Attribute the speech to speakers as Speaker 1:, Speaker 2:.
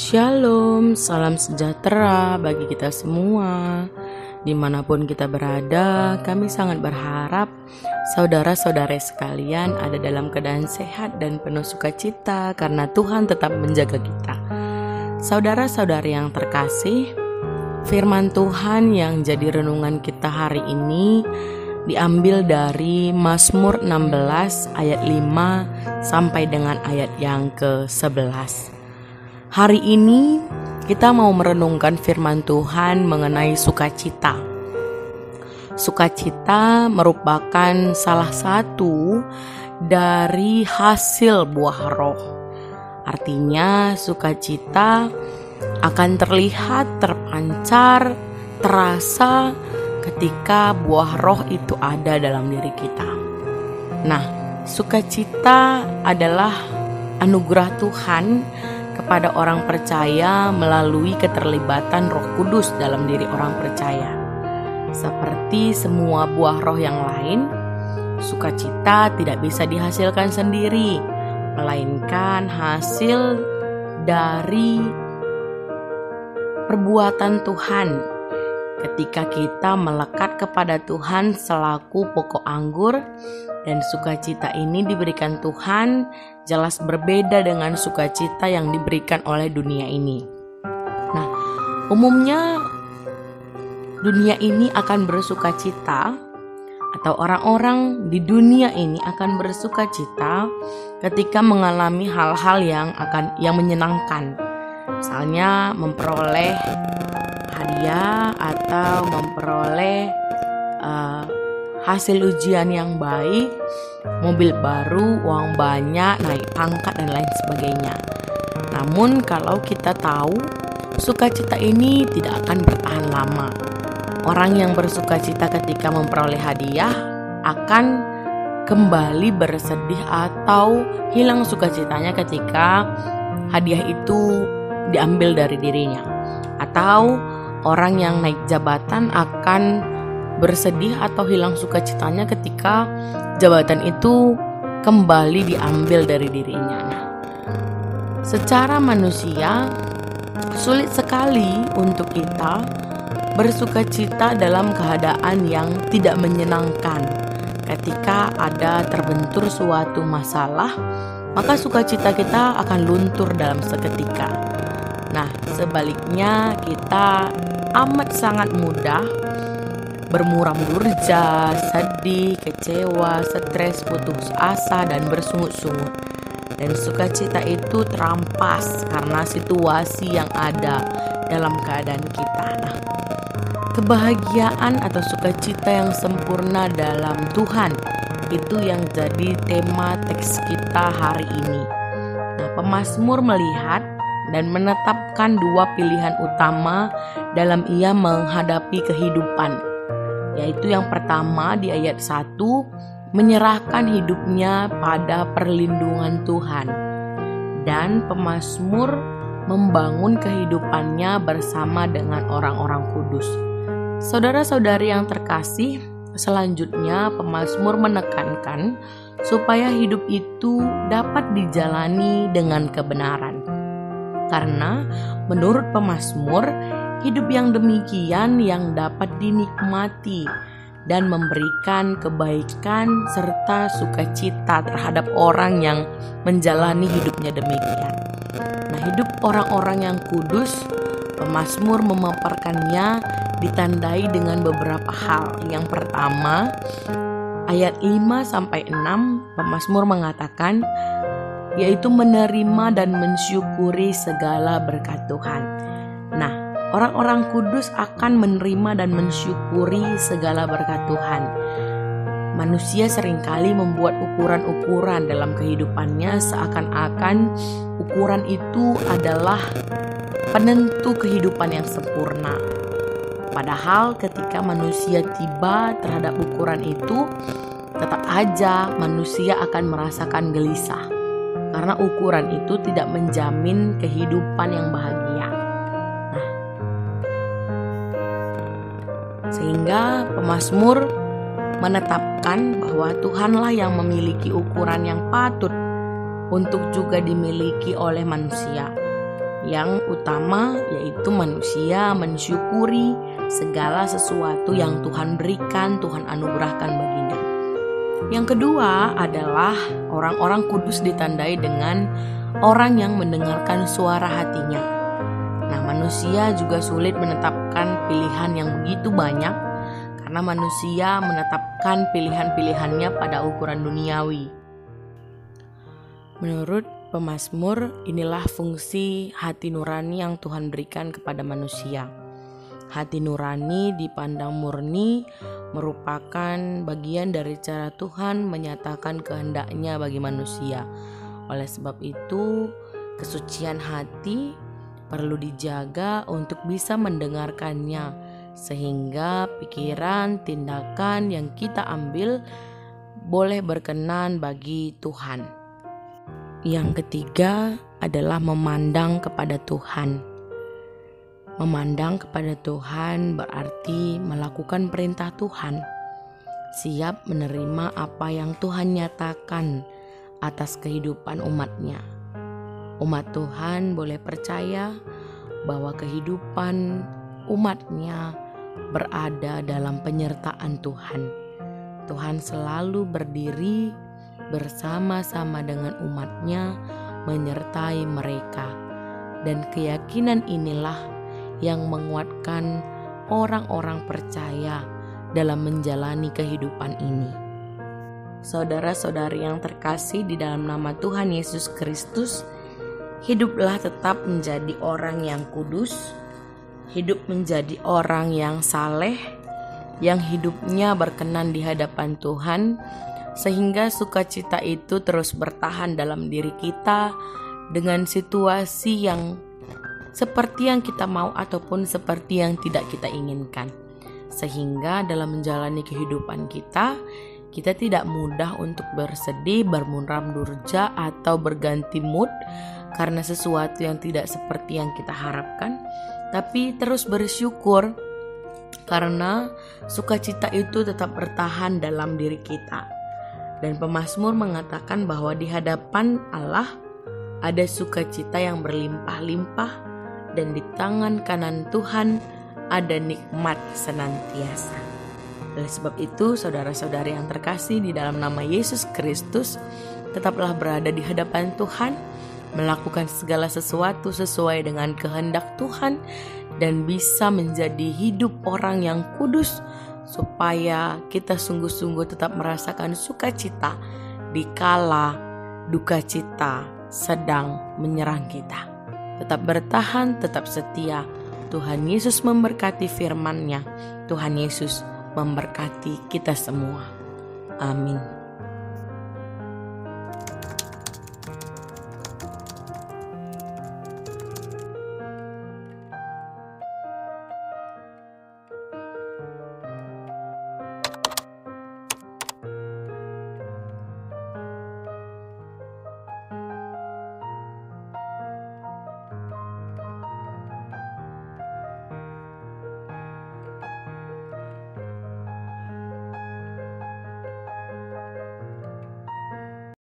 Speaker 1: Shalom, salam sejahtera bagi kita semua. Dimanapun kita berada, kami sangat berharap saudara-saudara sekalian ada dalam keadaan sehat dan penuh sukacita karena Tuhan tetap menjaga kita. Saudara-saudari yang terkasih, firman Tuhan yang jadi renungan kita hari ini diambil dari Mazmur 16 ayat 5 sampai dengan ayat yang ke-11. Hari ini kita mau merenungkan firman Tuhan mengenai sukacita. Sukacita merupakan salah satu dari hasil buah roh. Artinya sukacita akan terlihat, terpancar, terasa ketika buah roh itu ada dalam diri kita. Nah, sukacita adalah anugerah Tuhan kepada orang percaya melalui keterlibatan Roh Kudus dalam diri orang percaya. Seperti semua buah roh yang lain, sukacita tidak bisa dihasilkan sendiri, melainkan hasil dari perbuatan Tuhan. Ketika kita melekat kepada Tuhan selaku pokok anggur, dan sukacita ini diberikan Tuhan jelas berbeda dengan sukacita yang diberikan oleh dunia ini. Nah, umumnya dunia ini akan bersukacita, atau orang-orang di dunia ini akan bersukacita ketika mengalami hal-hal yang menyenangkan. Misalnya memperoleh hadiah atau memperoleh hasil ujian yang baik, mobil baru, uang banyak, naik pangkat dan lain sebagainya. Namun kalau kita tahu sukacita ini tidak akan bertahan lama. Orang yang bersukacita ketika memperoleh hadiah akan kembali bersedih atau hilang sukacitanya ketika hadiah itu diambil dari dirinya. Atau orang yang naik jabatan akan bersedih atau hilang sukacitanya ketika jabatan itu kembali diambil dari dirinya. Nah, secara manusia sulit sekali untuk kita bersukacita dalam keadaan yang tidak menyenangkan. Ketika ada terbentur suatu masalah, maka sukacita kita akan luntur dalam seketika. Nah, sebaliknya kita amat sangat mudah bermuram durja, sedih, kecewa, stres, putus asa, dan bersungut-sungut. Dan sukacita itu terampas karena situasi yang ada dalam keadaan kita. Nah, kebahagiaan atau sukacita yang sempurna dalam Tuhan, itu yang jadi tema teks kita hari ini. Nah, pemazmur melihat dan menetapkan dua pilihan utama dalam ia menghadapi kehidupan. Yaitu yang pertama di ayat 1, menyerahkan hidupnya pada perlindungan Tuhan. Dan pemazmur membangun kehidupannya bersama dengan orang-orang kudus. Saudara-saudari yang terkasih, selanjutnya pemazmur menekankan supaya hidup itu dapat dijalani dengan kebenaran. Karena menurut pemazmur, hidup yang demikian yang dapat dinikmati dan memberikan kebaikan serta sukacita terhadap orang yang menjalani hidupnya demikian. Nah, hidup orang-orang yang kudus, pemazmur memaparkannya ditandai dengan beberapa hal. Yang pertama, ayat 5-6, pemazmur mengatakan, yaitu menerima dan mensyukuri segala berkat Tuhan. Nah, orang-orang kudus akan menerima dan mensyukuri segala berkat Tuhan. Manusia seringkali membuat ukuran-ukuran dalam kehidupannya seakan-akan ukuran itu adalah penentu kehidupan yang sempurna. Padahal ketika manusia tiba terhadap ukuran itu, tetap aja manusia akan merasakan gelisah. Karena ukuran itu tidak menjamin kehidupan yang bahagia. Sehingga pemazmur menetapkan bahwa Tuhanlah yang memiliki ukuran yang patut untuk juga dimiliki oleh manusia. Yang utama yaitu manusia mensyukuri segala sesuatu yang Tuhan berikan, Tuhan anugerahkan baginya. Yang kedua adalah orang-orang kudus ditandai dengan orang yang mendengarkan suara hatinya. Nah, manusia juga sulit menetapkan pilihan yang begitu banyak karena manusia menetapkan pilihan-pilihannya pada ukuran duniawi. Menurut pemazmur, inilah fungsi hati nurani yang Tuhan berikan kepada manusia. Hati nurani dipandang murni merupakan bagian dari cara Tuhan menyatakan kehendaknya bagi manusia. Oleh sebab itu, kesucian hati perlu dijaga untuk bisa mendengarkannya, sehingga pikiran, tindakan yang kita ambil boleh berkenan bagi Tuhan. Yang ketiga adalah memandang kepada Tuhan. Memandang kepada Tuhan berarti melakukan perintah Tuhan, siap menerima apa yang Tuhan nyatakan atas kehidupan umatnya. Umat Tuhan boleh percaya bahwa kehidupan umatnya berada dalam penyertaan Tuhan. Tuhan selalu berdiri bersama-sama dengan umatnya, menyertai mereka. Dan keyakinan inilah yang menguatkan orang-orang percaya dalam menjalani kehidupan ini. Saudara-saudari yang terkasih di dalam nama Tuhan Yesus Kristus, hiduplah tetap menjadi orang yang kudus, hidup menjadi orang yang saleh, yang hidupnya berkenan di hadapan Tuhan, sehingga sukacita itu terus bertahan dalam diri kita dengan situasi yang seperti yang kita mau ataupun seperti yang tidak kita inginkan. Sehingga dalam menjalani kehidupan kita tidak mudah untuk bersedih, bermuram durja atau berganti mood karena sesuatu yang tidak seperti yang kita harapkan, tapi terus bersyukur karena sukacita itu tetap bertahan dalam diri kita. Dan pemazmur mengatakan bahwa di hadapan Allah ada sukacita yang berlimpah-limpah, dan di tangan kanan Tuhan ada nikmat senantiasa. Oleh sebab itu, saudara-saudari yang terkasih di dalam nama Yesus Kristus, tetaplah berada di hadapan Tuhan, melakukan segala sesuatu sesuai dengan kehendak Tuhan, dan bisa menjadi hidup orang yang kudus, supaya kita sungguh-sungguh tetap merasakan sukacita di kala duka cita sedang menyerang kita. Tetap bertahan, tetap setia. Tuhan Yesus memberkati firman-Nya. Tuhan Yesus memberkati kita semua. Amin.